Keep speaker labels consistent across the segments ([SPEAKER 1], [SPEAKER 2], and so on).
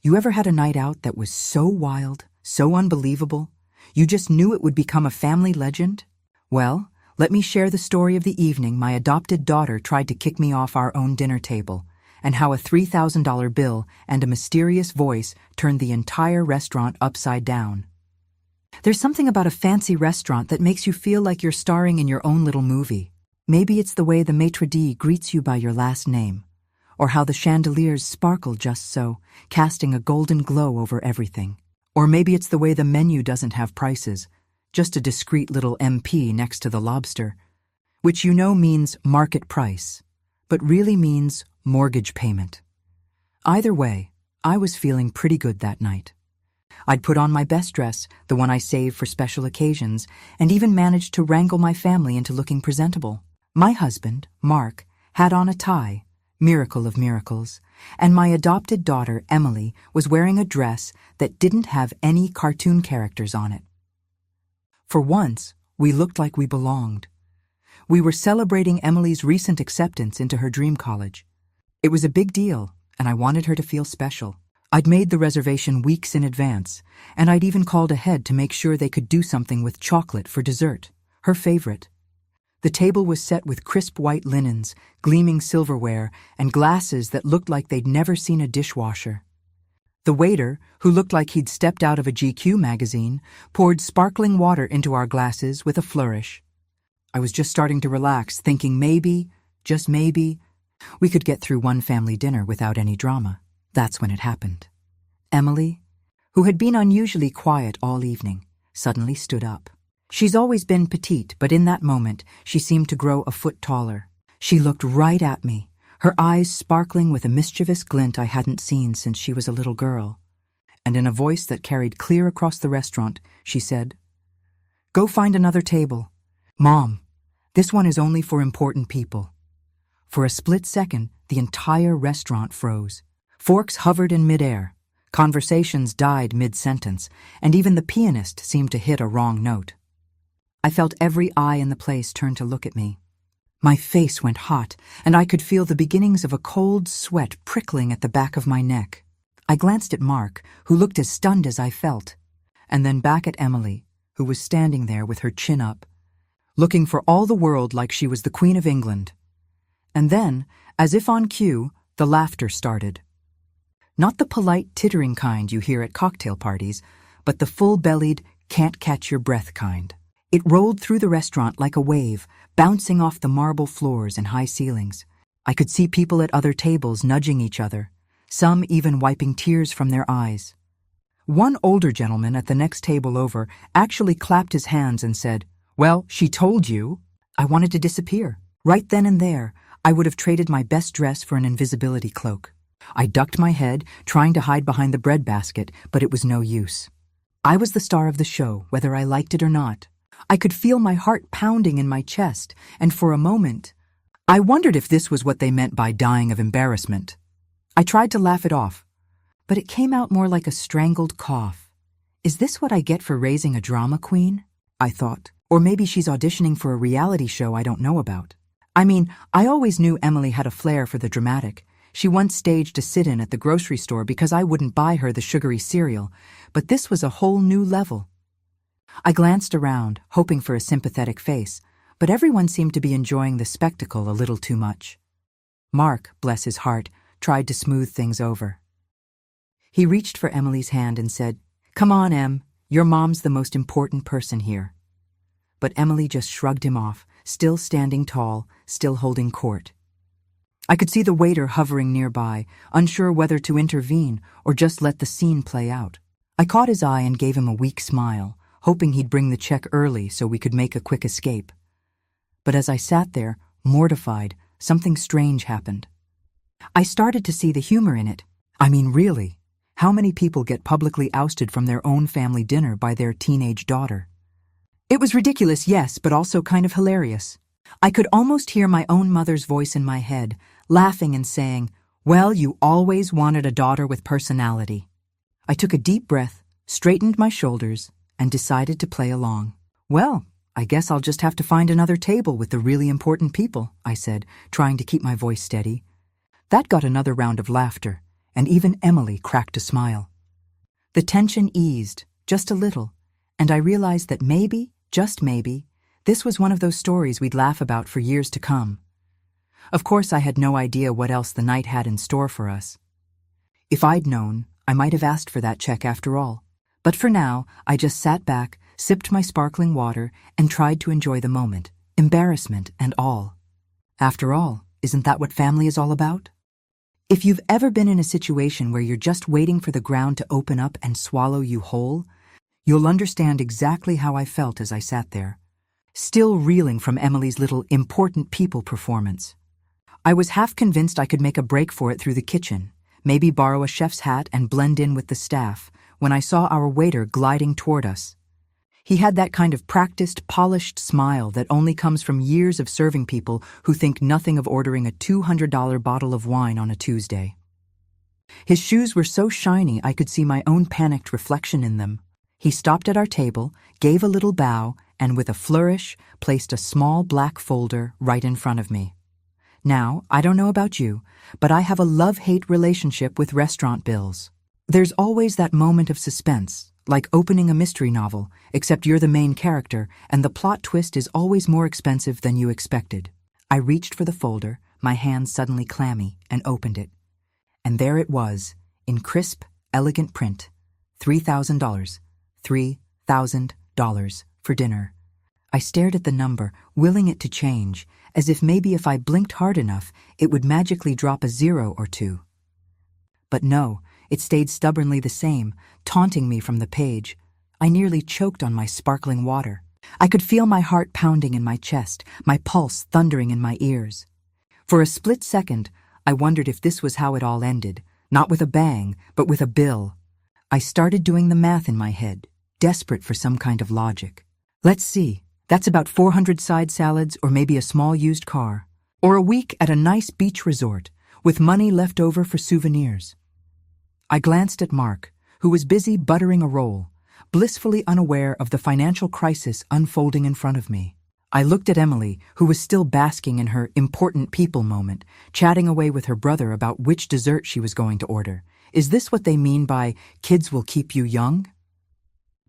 [SPEAKER 1] You ever had a night out that was so wild, so unbelievable, you just knew it would become a family legend? Well, let me share the story of the evening my adopted daughter tried to kick me off our own dinner table, and how a $3,000 bill and a mysterious voice turned the entire restaurant upside down. There's something about a fancy restaurant that makes you feel like you're starring in your own little movie. Maybe it's the way the maitre d' greets you by your last name, or how the chandeliers sparkle just so, casting a golden glow over everything. Or maybe it's the way the menu doesn't have prices, just a discreet little MP next to the lobster, which you know means market price, but really means mortgage payment. Either way, I was feeling pretty good that night. I'd put on my best dress, the one I saved for special occasions, and even managed to wrangle my family into looking presentable. My husband, Mark, had on a tie, miracle of miracles, and my adopted daughter, Emily, was wearing a dress that didn't have any cartoon characters on it. For once, we looked like we belonged. We were celebrating Emily's recent acceptance into her dream college. It was a big deal, and I wanted her to feel special. I'd made the reservation weeks in advance, and I'd even called ahead to make sure they could do something with chocolate for dessert, her favorite. The table was set with crisp white linens, gleaming silverware, and glasses that looked like they'd never seen a dishwasher. The waiter, who looked like he'd stepped out of a GQ magazine, poured sparkling water into our glasses with a flourish. I was just starting to relax, thinking maybe, just maybe, we could get through one family dinner without any drama. That's when it happened. Emily, who had been unusually quiet all evening, suddenly stood up. She's always been petite, but in that moment, she seemed to grow a foot taller. She looked right at me, her eyes sparkling with a mischievous glint I hadn't seen since she was a little girl. And in a voice that carried clear across the restaurant, she said, "Go find another table. Mom, this one is only for important people." For a split second, the entire restaurant froze. Forks hovered in midair. Conversations died mid-sentence, and even the pianist seemed to hit a wrong note. I felt every eye in the place turn to look at me. My face went hot, and I could feel the beginnings of a cold sweat prickling at the back of my neck. I glanced at Mark, who looked as stunned as I felt, and then back at Emily, who was standing there with her chin up, looking for all the world like she was the Queen of England. And then, as if on cue, the laughter started. Not the polite, tittering kind you hear at cocktail parties, but the full-bellied, can't-catch-your-breath kind. It rolled through the restaurant like a wave, bouncing off the marble floors and high ceilings. I could see people at other tables nudging each other, some even wiping tears from their eyes. One older gentleman at the next table over actually clapped his hands and said, "Well, she told you." I wanted to disappear. Right then and there, I would have traded my best dress for an invisibility cloak. I ducked my head, trying to hide behind the breadbasket, but it was no use. I was the star of the show, whether I liked it or not. I could feel my heart pounding in my chest, and for a moment, I wondered if this was what they meant by dying of embarrassment. I tried to laugh it off, but it came out more like a strangled cough. Is this what I get for raising a drama queen? I thought. Or maybe she's auditioning for a reality show I don't know about. I mean, I always knew Emily had a flair for the dramatic. She once staged a sit-in at the grocery store because I wouldn't buy her the sugary cereal, but this was a whole new level. I glanced around, hoping for a sympathetic face, but everyone seemed to be enjoying the spectacle a little too much. Mark, bless his heart, tried to smooth things over. He reached for Emily's hand and said, "Come on, Em, your mom's the most important person here." But Emily just shrugged him off, still standing tall, still holding court. I could see the waiter hovering nearby, unsure whether to intervene or just let the scene play out. I caught his eye and gave him a weak smile, hoping he'd bring the check early so we could make a quick escape. But as I sat there, mortified, something strange happened. I started to see the humor in it. I mean, really, how many people get publicly ousted from their own family dinner by their teenage daughter? It was ridiculous, yes, but also kind of hilarious. I could almost hear my own mother's voice in my head, laughing and saying, "Well, you always wanted a daughter with personality." I took a deep breath, straightened my shoulders, and decided to play along. "Well, I guess I'll just have to find another table with the really important people," I said, trying to keep my voice steady. That got another round of laughter, and even Emily cracked a smile. The tension eased, just a little, and I realized that maybe, just maybe, this was one of those stories we'd laugh about for years to come. Of course, I had no idea what else the night had in store for us. If I'd known, I might have asked for that check after all. But for now, I just sat back, sipped my sparkling water, and tried to enjoy the moment, embarrassment and all. After all, isn't that what family is all about? If you've ever been in a situation where you're just waiting for the ground to open up and swallow you whole, you'll understand exactly how I felt as I sat there, still reeling from Emily's little important people performance. I was half convinced I could make a break for it through the kitchen, maybe borrow a chef's hat and blend in with the staff, when I saw our waiter gliding toward us. He had that kind of practiced, polished smile that only comes from years of serving people who think nothing of ordering a $200 bottle of wine on a Tuesday. His shoes were so shiny I could see my own panicked reflection in them. He stopped at our table, gave a little bow, and with a flourish, placed a small black folder right in front of me. Now, I don't know about you, but I have a love-hate relationship with restaurant bills. There's always that moment of suspense, like opening a mystery novel, except you're the main character, and the plot twist is always more expensive than you expected. I reached for the folder, my hands suddenly clammy, and opened it. And there it was, in crisp, elegant print. $3,000. $3,000 for dinner. I stared at the number, willing it to change, as if maybe if I blinked hard enough, it would magically drop a zero or two. But no, it stayed stubbornly the same, taunting me from the page. I nearly choked on my sparkling water. I could feel my heart pounding in my chest, my pulse thundering in my ears. For a split second, I wondered if this was how it all ended, not with a bang, but with a bill. I started doing the math in my head, desperate for some kind of logic. Let's see, that's about 400 side salads or maybe a small used car, or a week at a nice beach resort, with money left over for souvenirs. I glanced at Mark, who was busy buttering a roll, blissfully unaware of the financial crisis unfolding in front of me. I looked at Emily, who was still basking in her important people moment, chatting away with her brother about which dessert she was going to order. Is this what they mean by kids will keep you young?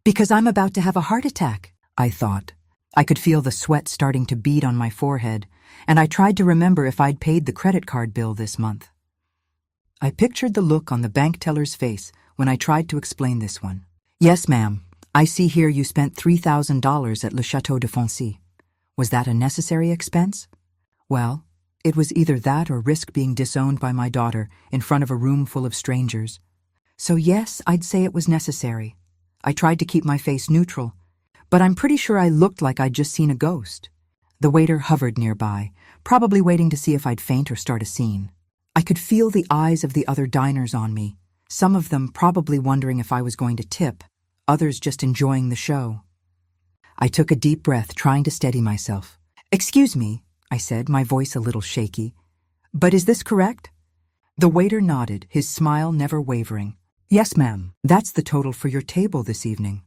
[SPEAKER 1] Because I'm about to have a heart attack, I thought. I could feel the sweat starting to bead on my forehead, and I tried to remember if I'd paid the credit card bill this month. I pictured the look on the bank teller's face when I tried to explain this one. Yes, ma'am. I see here you spent $3,000 at Le Château de Foncy. Was that a necessary expense? Well, it was either that or risk being disowned by my daughter in front of a room full of strangers. So yes, I'd say it was necessary. I tried to keep my face neutral, but I'm pretty sure I looked like I'd just seen a ghost. The waiter hovered nearby, probably waiting to see if I'd faint or start a scene. I could feel the eyes of the other diners on me, some of them probably wondering if I was going to tip, others just enjoying the show. I took a deep breath, trying to steady myself. Excuse me, I said, my voice a little shaky, but is this correct? The waiter nodded, his smile never wavering. Yes, ma'am, that's the total for your table this evening.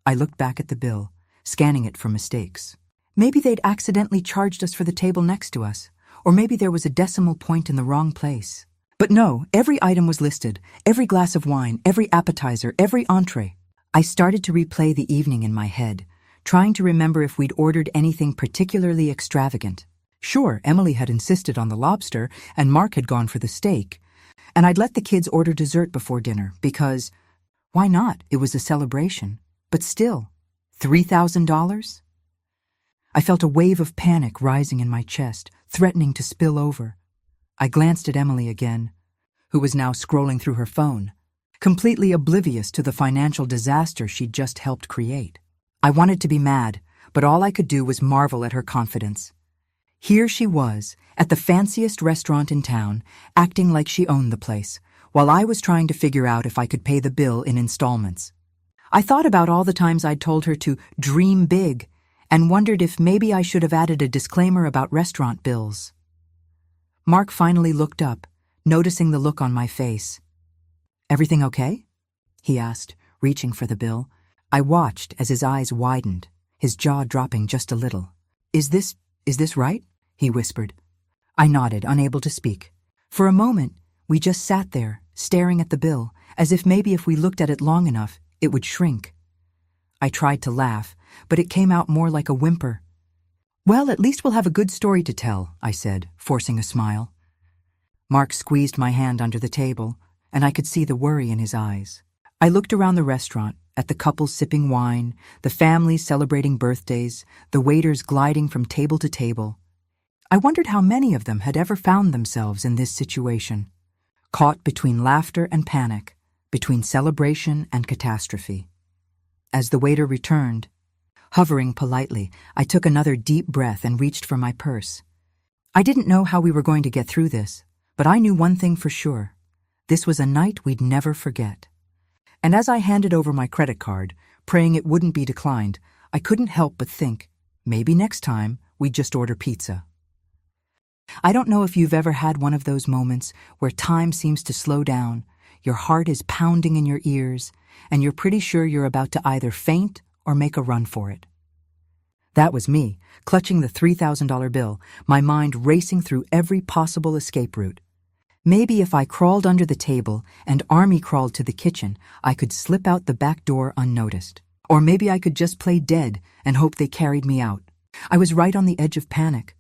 [SPEAKER 1] I looked back at the bill, scanning it for mistakes. Maybe they'd accidentally charged us for the table next to us, or maybe there was a decimal point in the wrong place. But no, every item was listed, every glass of wine, every appetizer, every entree. I started to replay the evening in my head, trying to remember if we'd ordered anything particularly extravagant. Sure, Emily had insisted on the lobster, and Mark had gone for the steak, and I'd let the kids order dessert before dinner, because, why not? It was a celebration. But still, $3,000? I felt a wave of panic rising in my chest, threatening to spill over. I glanced at Emily again, who was now scrolling through her phone, completely oblivious to the financial disaster she'd just helped create. I wanted to be mad, but all I could do was marvel at her confidence. Here she was, at the fanciest restaurant in town, acting like she owned the place, while I was trying to figure out if I could pay the bill in installments. I thought about all the times I'd told her to dream big, and wondered if maybe I should have added a disclaimer about restaurant bills. Mark finally looked up, noticing the look on my face. Everything okay? He asked, reaching for the bill. I watched as his eyes widened, his jaw dropping just a little. Is this right? He whispered. I nodded, unable to speak. For a moment, we just sat there, staring at the bill, as if maybe if we looked at it long enough, it would shrink. I tried to laugh, but it came out more like a whimper. "Well, at least we'll have a good story to tell," I said, forcing a smile. Mark squeezed my hand under the table, and I could see the worry in his eyes. I looked around the restaurant, at the couples sipping wine, the families celebrating birthdays, the waiters gliding from table to table. I wondered how many of them had ever found themselves in this situation, caught between laughter and panic, between celebration and catastrophe. As the waiter returned, hovering politely, I took another deep breath and reached for my purse. I didn't know how we were going to get through this, but I knew one thing for sure. This was a night we'd never forget. And as I handed over my credit card, praying it wouldn't be declined, I couldn't help but think, maybe next time we'd just order pizza. I don't know if you've ever had one of those moments where time seems to slow down, your heart is pounding in your ears, and you're pretty sure you're about to either faint or make a run for it. That was me, clutching the $3,000 bill, my mind racing through every possible escape route. Maybe if I crawled under the table and army crawled to the kitchen, I could slip out the back door unnoticed. Or maybe I could just play dead and hope they carried me out. I was right on the edge of panic,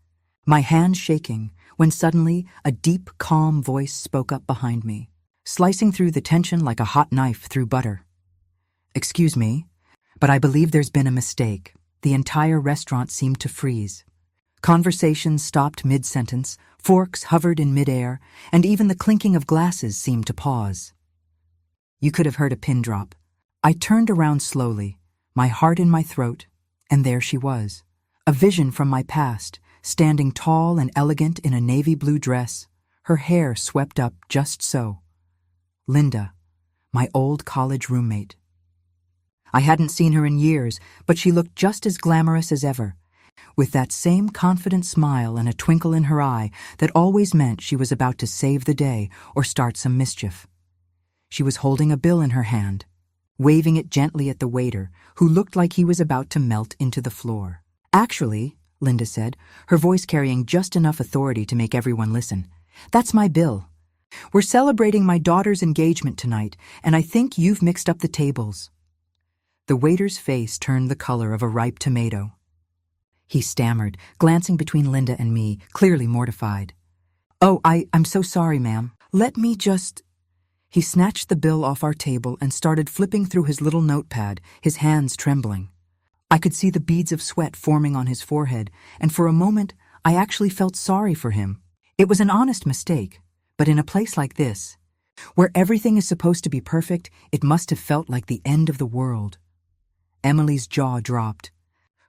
[SPEAKER 1] my hands shaking, when suddenly a deep, calm voice spoke up behind me, slicing through the tension like a hot knife through butter. "Excuse me, but I believe there's been a mistake." The entire restaurant seemed to freeze. Conversations stopped mid-sentence, forks hovered in midair, and even the clinking of glasses seemed to pause. You could have heard a pin drop. I turned around slowly, my heart in my throat, and there she was, a vision from my past, standing tall and elegant in a navy blue dress, her hair swept up just so. Linda, my old college roommate. I hadn't seen her in years, but she looked just as glamorous as ever, with that same confident smile and a twinkle in her eye that always meant she was about to save the day or start some mischief. She was holding a bill in her hand, waving it gently at the waiter, who looked like he was about to melt into the floor. "Actually," Linda said, her voice carrying just enough authority to make everyone listen, "that's my bill. We're celebrating my daughter's engagement tonight, and I think you've mixed up the tables." The waiter's face turned the color of a ripe tomato. He stammered, glancing between Linda and me, clearly mortified. "Oh, I'm so sorry, ma'am. Let me just—" He snatched the bill off our table and started flipping through his little notepad, his hands trembling. I could see the beads of sweat forming on his forehead, and for a moment I actually felt sorry for him. It was an honest mistake, but in a place like this, where everything is supposed to be perfect, it must have felt like the end of the world. Emily's jaw dropped,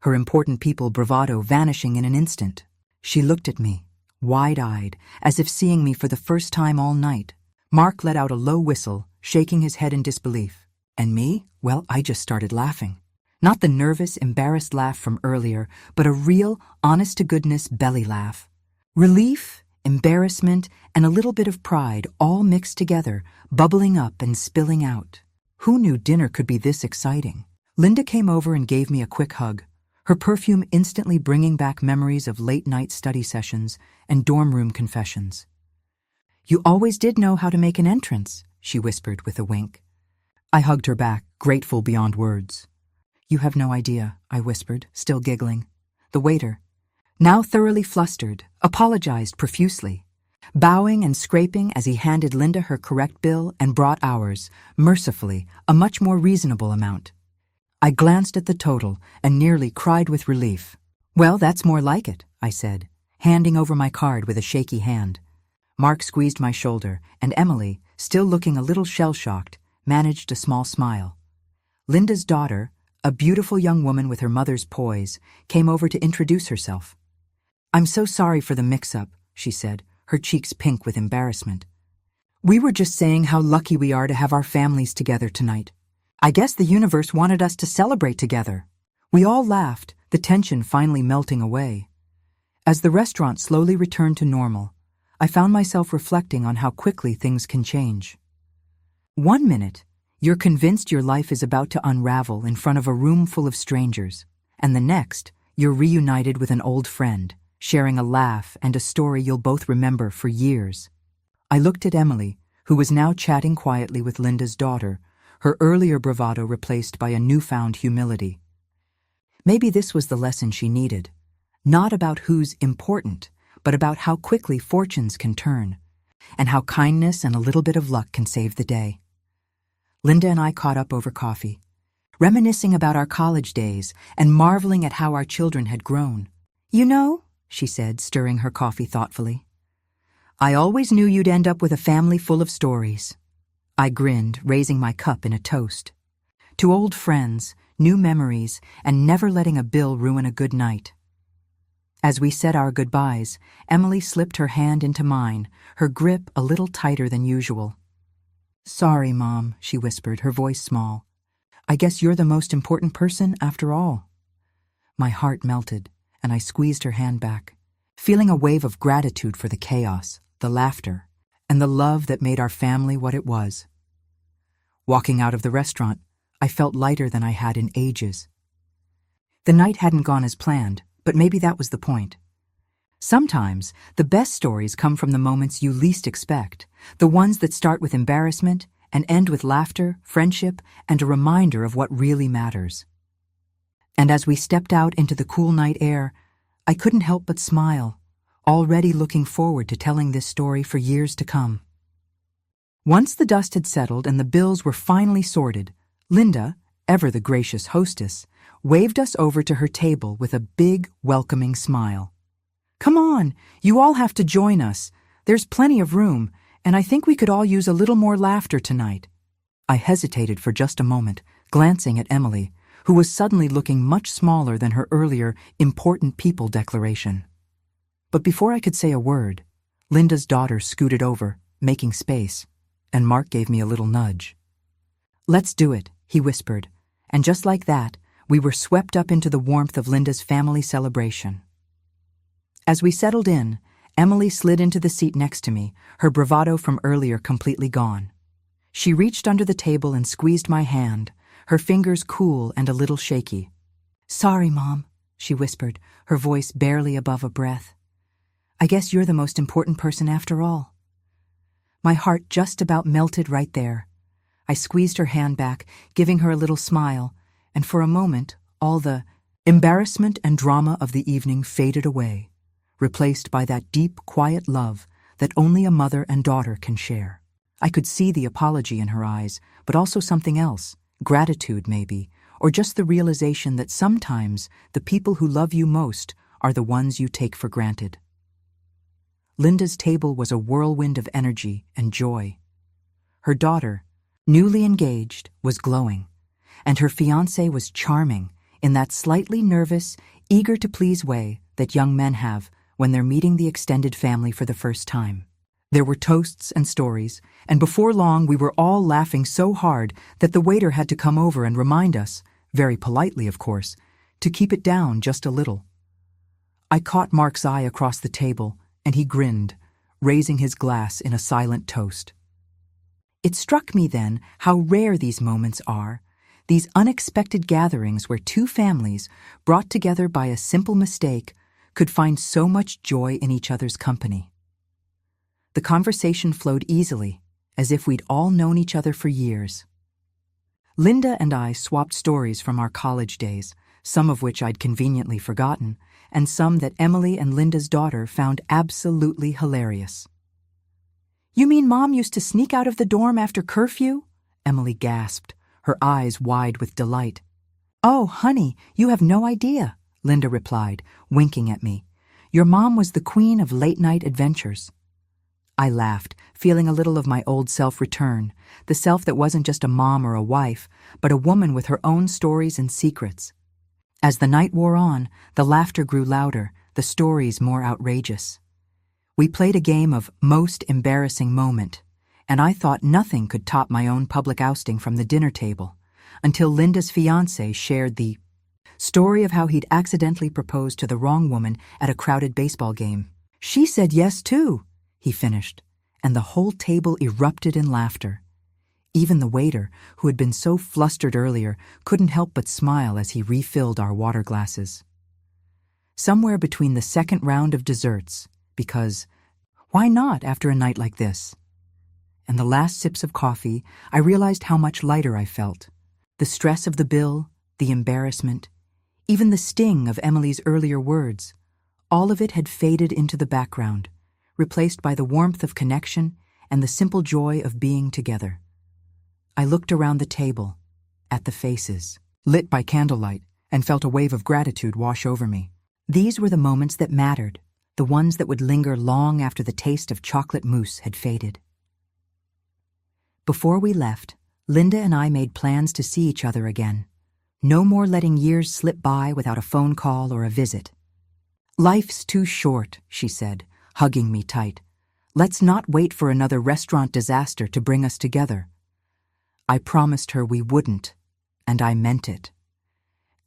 [SPEAKER 1] her important people bravado vanishing in an instant. She looked at me, wide-eyed, as if seeing me for the first time all night. Mark let out a low whistle, shaking his head in disbelief. And me? Well, I just started laughing. Not the nervous, embarrassed laugh from earlier, but a real, honest-to-goodness belly laugh. Relief, embarrassment, and a little bit of pride all mixed together, bubbling up and spilling out. Who knew dinner could be this exciting? Linda came over and gave me a quick hug, her perfume instantly bringing back memories of late-night study sessions and dorm room confessions. "You always did know how to make an entrance," she whispered with a wink. I hugged her back, grateful beyond words. "You have no idea," I whispered, still giggling. The waiter, now thoroughly flustered, apologized profusely, bowing and scraping as he handed Linda her correct bill and brought ours, mercifully, a much more reasonable amount. I glanced at the total and nearly cried with relief. "Well, that's more like it," I said, handing over my card with a shaky hand. Mark squeezed my shoulder, and Emily, still looking a little shell-shocked, managed a small smile. Linda's daughter, a beautiful young woman with her mother's poise, came over to introduce herself. "I'm so sorry for the mix-up," she said, her cheeks pink with embarrassment. "We were just saying how lucky we are to have our families together tonight. I guess the universe wanted us to celebrate together." We all laughed, the tension finally melting away. As the restaurant slowly returned to normal, I found myself reflecting on how quickly things can change. 1 minute, you're convinced your life is about to unravel in front of a room full of strangers, and the next, you're reunited with an old friend, sharing a laugh and a story you'll both remember for years. I looked at Emily, who was now chatting quietly with Linda's daughter, her earlier bravado replaced by a newfound humility. Maybe this was the lesson she needed. Not about who's important, but about how quickly fortunes can turn, and how kindness and a little bit of luck can save the day. Linda and I caught up over coffee, reminiscing about our college days and marveling at how our children had grown. "You know," she said, stirring her coffee thoughtfully, "I always knew you'd end up with a family full of stories." I grinned, raising my cup in a toast. To old friends, new memories, and never letting a bill ruin a good night. As we said our goodbyes, Emily slipped her hand into mine, her grip a little tighter than usual. "Sorry, Mom," she whispered, her voice small. "I guess you're the most important person after all." My heart melted, and I squeezed her hand back, feeling a wave of gratitude for the chaos, the laughter, and the love that made our family what it was. Walking out of the restaurant, I felt lighter than I had in ages. The night hadn't gone as planned, but maybe that was the point. Sometimes, the best stories come from the moments you least expect, the ones that start with embarrassment and end with laughter, friendship, and a reminder of what really matters. And as we stepped out into the cool night air, I couldn't help but smile, already looking forward to telling this story for years to come. Once the dust had settled and the bills were finally sorted, Linda, ever the gracious hostess, waved us over to her table with a big, welcoming smile. "Come on, you all have to join us. There's plenty of room, and I think we could all use a little more laughter tonight." I hesitated for just a moment, glancing at Emily, who was suddenly looking much smaller than her earlier important people declaration. But before I could say a word, Linda's daughter scooted over, making space, and Mark gave me a little nudge. "Let's do it," he whispered, and just like that, we were swept up into the warmth of Linda's family celebration. As we settled in, Emily slid into the seat next to me, her bravado from earlier completely gone. She reached under the table and squeezed my hand, her fingers cool and a little shaky. "Sorry, Mom," she whispered, her voice barely above a breath. "I guess you're the most important person after all." My heart just about melted right there. I squeezed her hand back, giving her a little smile, and for a moment, all the embarrassment and drama of the evening faded away, replaced by that deep, quiet love that only a mother and daughter can share. I could see the apology in her eyes, but also something else, gratitude maybe, or just the realization that sometimes the people who love you most are the ones you take for granted. Linda's table was a whirlwind of energy and joy. Her daughter, newly engaged, was glowing, and her fiancé was charming in that slightly nervous, eager-to-please way that young men have when they're meeting the extended family for the first time. There were toasts and stories, and before long we were all laughing so hard that the waiter had to come over and remind us, very politely of course, to keep it down just a little. I caught Mark's eye across the table, and he grinned, raising his glass in a silent toast. It struck me then how rare these moments are, these unexpected gatherings where two families, brought together by a simple mistake, could find so much joy in each other's company. The conversation flowed easily, as if we'd all known each other for years. Linda and I swapped stories from our college days, some of which I'd conveniently forgotten, and some that Emily and Linda's daughter found absolutely hilarious. "You mean Mom used to sneak out of the dorm after curfew?" Emily gasped, her eyes wide with delight. "Oh, honey, you have no idea," Linda replied, winking at me. "Your mom was the queen of late-night adventures." I laughed, feeling a little of my old self return, the self that wasn't just a mom or a wife, but a woman with her own stories and secrets. As the night wore on, the laughter grew louder, the stories more outrageous. We played a game of most embarrassing moment, and I thought nothing could top my own public ousting from the dinner table, until Linda's fiancé shared the story of how he'd accidentally proposed to the wrong woman at a crowded baseball game. "She said yes, too," he finished, and the whole table erupted in laughter. Even the waiter, who had been so flustered earlier, couldn't help but smile as he refilled our water glasses. Somewhere between the second round of desserts, because why not after a night like this? and the last sips of coffee, I realized how much lighter I felt. The stress of the bill, the embarrassment, even the sting of Emily's earlier words, all of it had faded into the background, replaced by the warmth of connection and the simple joy of being together. I looked around the table, at the faces, lit by candlelight, and felt a wave of gratitude wash over me. These were the moments that mattered, the ones that would linger long after the taste of chocolate mousse had faded. Before we left, Linda and I made plans to see each other again. No more letting years slip by without a phone call or a visit. "Life's too short," she said, hugging me tight. "Let's not wait for another restaurant disaster to bring us together." I promised her we wouldn't, and I meant it.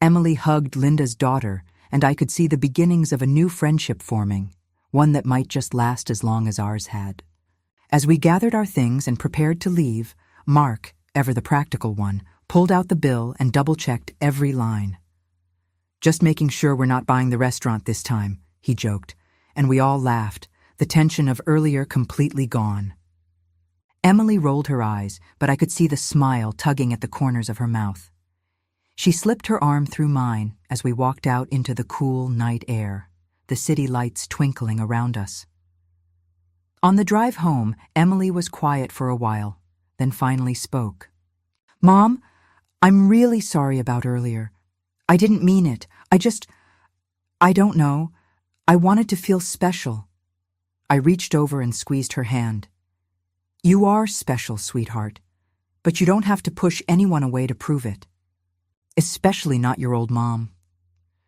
[SPEAKER 1] Emily hugged Linda's daughter, and I could see the beginnings of a new friendship forming, one that might just last as long as ours had. As we gathered our things and prepared to leave, Mark, ever the practical one, pulled out the bill and double-checked every line. "Just making sure we're not buying the restaurant this time," he joked, and we all laughed, the tension of earlier completely gone. Emily rolled her eyes, but I could see the smile tugging at the corners of her mouth. She slipped her arm through mine as we walked out into the cool night air, the city lights twinkling around us. On the drive home, Emily was quiet for a while, then finally spoke. "Mom, I'm really sorry about earlier. I didn't mean it. I don't know. I wanted to feel special." I reached over and squeezed her hand. "You are special, sweetheart, but you don't have to push anyone away to prove it. Especially not your old mom."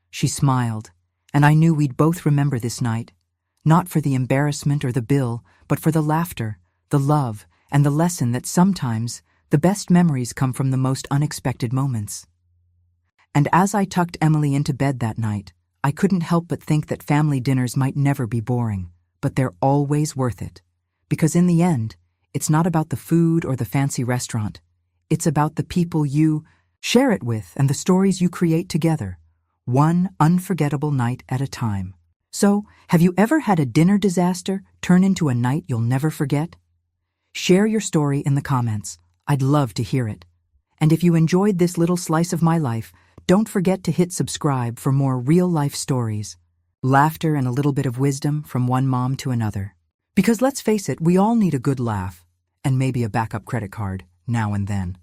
[SPEAKER 1] She smiled, and I knew we'd both remember this night, not for the embarrassment or the bill, but for the laughter, the love, and the lesson that sometimes the best memories come from the most unexpected moments. And as I tucked Emily into bed that night, I couldn't help but think that family dinners might never be boring, but they're always worth it. Because in the end, it's not about the food or the fancy restaurant. It's about the people you share it with and the stories you create together, one unforgettable night at a time. So, have you ever had a dinner disaster turn into a night you'll never forget? Share your story in the comments. I'd love to hear it. And if you enjoyed this little slice of my life, don't forget to hit subscribe for more real-life stories, laughter and a little bit of wisdom from one mom to another. Because let's face it, we all need a good laugh, and maybe a backup credit card now and then.